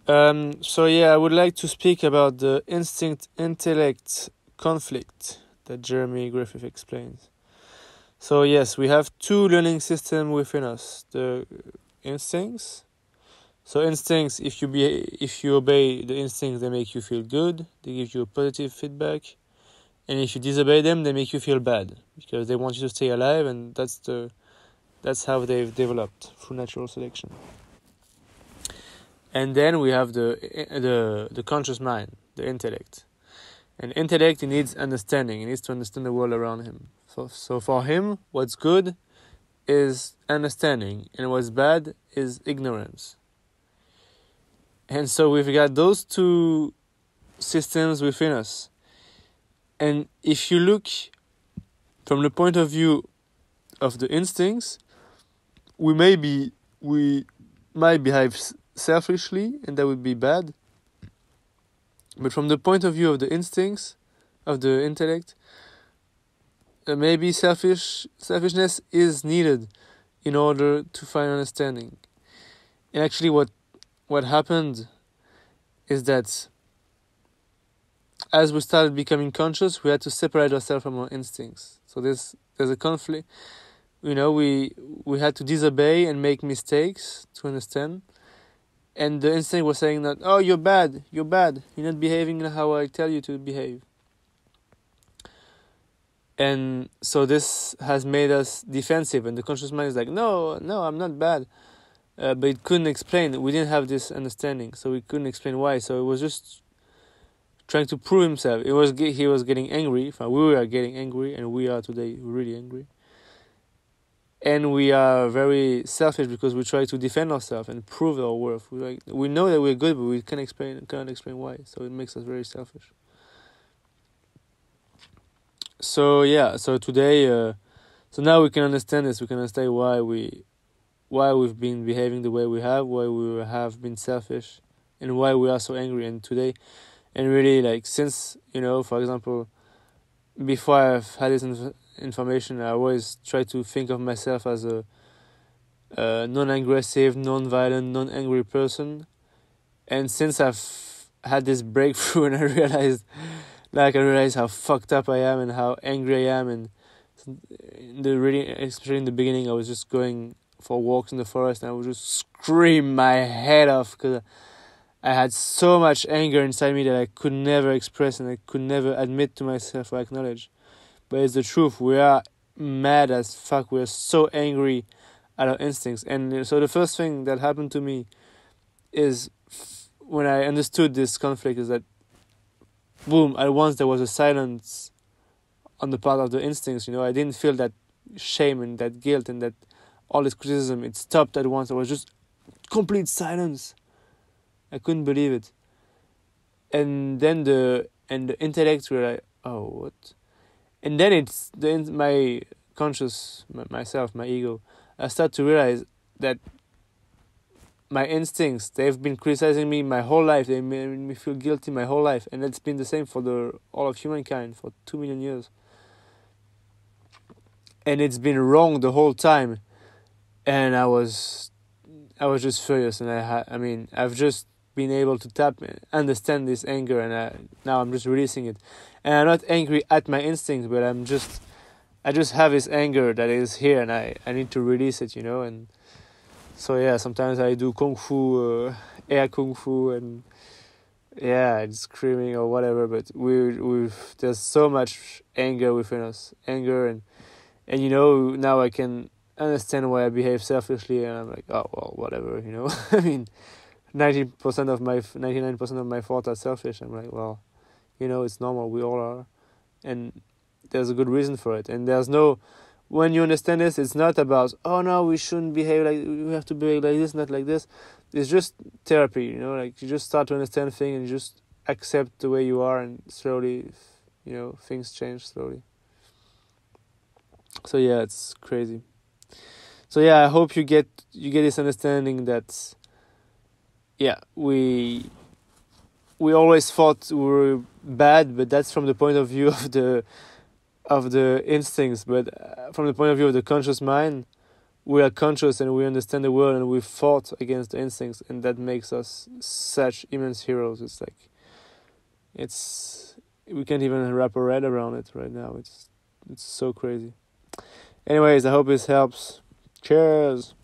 So yeah, I would like to speak about the instinct-intellect conflict that Jeremy Griffith explains. So yes, we have two learning systems within us: the instincts. So instincts, if you obey the instincts, they make you feel good. They give you a positive feedback, and if you disobey them, they make you feel bad because they want you to stay alive, and that's how they've developed through natural selection. And then we have the conscious mind, the intellect. And intellect, he needs understanding. He needs to understand the world around him. So for him, what's good is understanding, and what's bad is ignorance. And so we've got those two systems within us. And if you look from the point of view of the instincts, we might behave selfishly, and that would be bad. But from the point of view of the instincts, of the intellect, maybe selfishness is needed in order to find understanding. And actually what happened is that as we started becoming conscious, we had to separate ourselves from our instincts. So there's a conflict. We had to disobey and make mistakes to understand. And the instinct was saying that, oh, you're bad, you're not behaving how I tell you to behave. And so this has made us defensive, and the conscious mind is like, no, I'm not bad. But it couldn't explain. We didn't have this understanding, so we couldn't explain why. So it was just trying to prove himself. He was getting angry. We were getting angry, and we are today really angry. And we are very selfish because we try to defend ourselves and prove our worth. We know that we're good, but we cannot explain why. So it makes us very selfish. So yeah, so today, so now we can understand this. We can understand why we've been behaving the way we have, why we have been selfish, and why we are so angry. And today, and really, since for example, before I've had this information, I always try to think of myself as a non-aggressive, non-violent, non-angry person. And since I've had this breakthrough and I realized how fucked up I am and how angry I am, and especially in the beginning, I was just going for walks in the forest and I would just scream my head off because I had so much anger inside me that I could never express and I could never admit to myself or acknowledge. But it's the truth. We are mad as fuck. We are so angry at our instincts. And so the first thing that happened to me is when I understood this conflict is that, boom, at once there was a silence on the part of the instincts. I didn't feel that shame and that guilt and that all this criticism. It stopped at once. It was just complete silence. I couldn't believe it. And then the intellects were like, oh, what? And then it's my conscious, myself, my ego. I start to realize that my instincts, they've been criticizing me my whole life. They made me feel guilty my whole life. And it's been the same for all of humankind for 2 million years. And it's been wrong the whole time. And I was just furious. And I've just been able to understand this anger, and now I'm just releasing it. And I'm not angry at my instincts, but I just have this anger that is here, and I need to release it, and so yeah, sometimes I do kung fu, air kung fu, and yeah, it's screaming or whatever, but there's so much anger within us, and now I can understand why I behave selfishly, and I'm like, oh, well, whatever, 99% of my thoughts are selfish. I'm like, well, it's normal. We all are, and there's a good reason for it. And when you understand this, it's not about, oh no, we shouldn't behave we have to behave like this, not like this. It's just therapy, you just start to understand things and you just accept the way you are, and slowly, things change slowly. So yeah, it's crazy. So yeah, I hope you get this understanding that. Yeah, we always thought we were bad, but that's from the point of view of the instincts. But from the point of view of the conscious mind, we are conscious and we understand the world and we fought against the instincts, and that makes us such immense heroes. We can't even wrap our head around it right now. It's so crazy. Anyways, I hope this helps. Cheers.